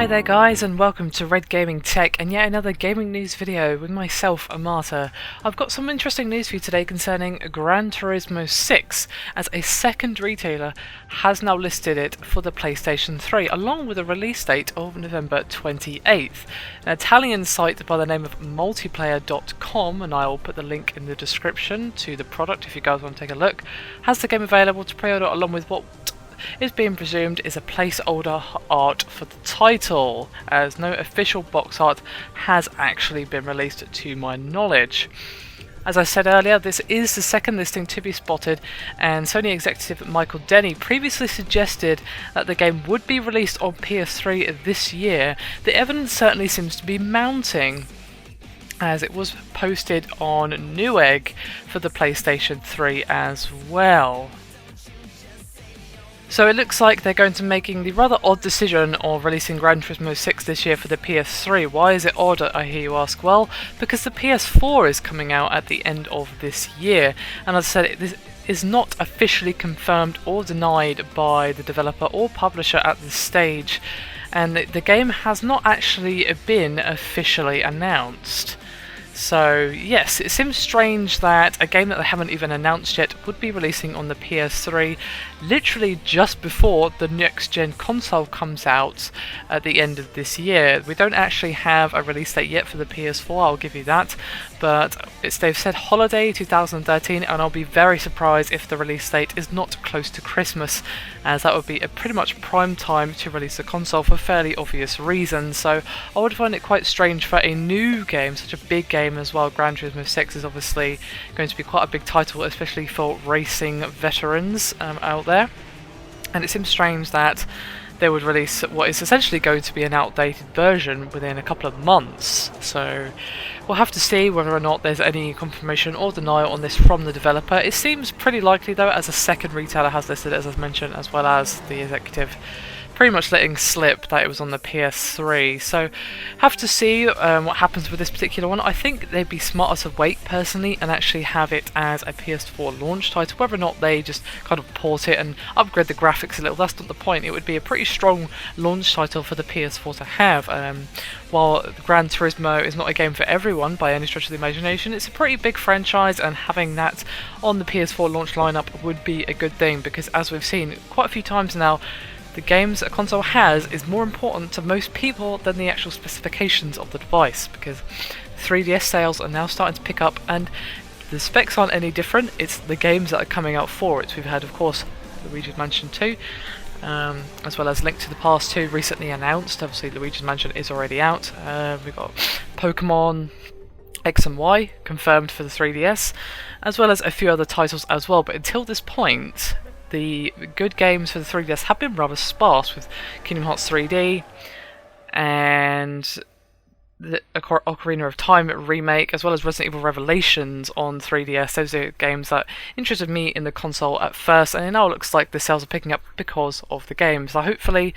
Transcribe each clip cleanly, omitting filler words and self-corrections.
Hi there guys, and welcome to Red Gaming Tech and yet another gaming news video with myself, Amata. I've got some interesting news for you today concerning Gran Turismo 6, as a second retailer has now listed it for the PlayStation 3 along with a release date of November 28th. An Italian site by the name of multiplayer.com, and I'll put the link in the description to the product if you guys want to take a look, has the game available to pre-order along with what is being presumed is a placeholder art for the title, as no official box art has actually been released to my knowledge. As I said earlier, this is the second listing to be spotted, and Sony executive Michael Denny previously suggested that the game would be released on PS3 this year. The evidence certainly seems to be mounting, as it was posted on Newegg for the PlayStation 3 as well. So it looks like they're going to be making the rather odd decision of releasing Gran Turismo 6 this year for the PS3. Why is it odd, I hear you ask? Well, because the PS4 is coming out at the end of this year, and as I said, this is not officially confirmed or denied by the developer or publisher at this stage, and the game has not actually been officially announced. So yes, it seems strange that a game that they haven't even announced yet would be releasing on the PS3 literally just before the next gen console comes out at the end of this year. We don't actually have a release date yet for the PS4, I'll give you that, but they've said holiday 2013, and I'll be very surprised if the release date is not close to Christmas, as that would be a pretty much prime time to release the console for fairly obvious reasons. So I would find it quite strange for a new game, such a big game as well. Gran Turismo 6 is obviously going to be quite a big title, especially for racing veterans out there, and it seems strange that they would release what is essentially going to be an outdated version within a couple of months. So we'll have to see whether or not there's any confirmation or denial on this from the developer. It seems pretty likely though, as a second retailer has listed it, as I've mentioned, as well as the executive pretty much letting slip that it was on the PS3. So have to see what happens with this particular one. I think they'd be smarter to wait personally and actually have it as a PS4 launch title. Whether or not they just kind of port it and upgrade the graphics a little, that's not the point. It would be a pretty strong launch title for the PS4 to have. While Gran Turismo is not a game for everyone by any stretch of the imagination, it's a pretty big franchise, and having that on the PS4 launch lineup would be a good thing, because as we've seen quite a few times now, the games a console has is more important to most people than the actual specifications of the device, because 3DS sales are now starting to pick up, and the specs aren't any different, it's the games that are coming out for it. We've had, of course, Luigi's Mansion 2, as well as Link to the Past 2 recently announced. Obviously Luigi's Mansion is already out. We've got Pokemon X and Y confirmed for the 3DS, as well as a few other titles as well, but until this point the good games for the 3DS have been rather sparse, with Kingdom Hearts 3D and the Ocarina of Time remake, as well as Resident Evil Revelations on 3DS. Those are games that interested me in the console at first, and it now looks like the sales are picking up because of the games. So hopefully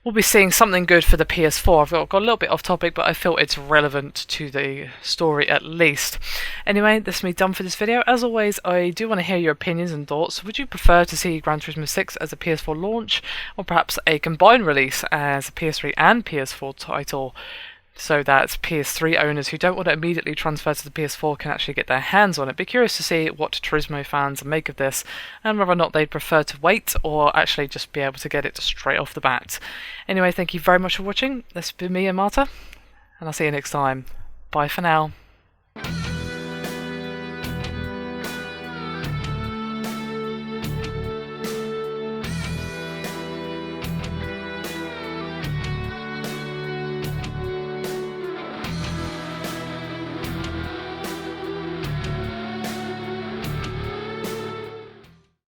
we'll be seeing something good for the PS4. I've got a little bit off topic, but I feel it's relevant to the story at least. Anyway, that's me done for this video. As always, I do want to hear your opinions and thoughts. Would you prefer to see Gran Turismo 6 as a PS4 launch, or perhaps a combined release as a PS3 and PS4 title, so that PS3 owners who don't want to immediately transfer to the PS4 can actually get their hands on it? Be curious to see what Turismo fans make of this, and whether or not they'd prefer to wait or actually just be able to get it straight off the bat. Anyway, thank you very much for watching. This has been me, Amata, and I'll see you next time. Bye for now.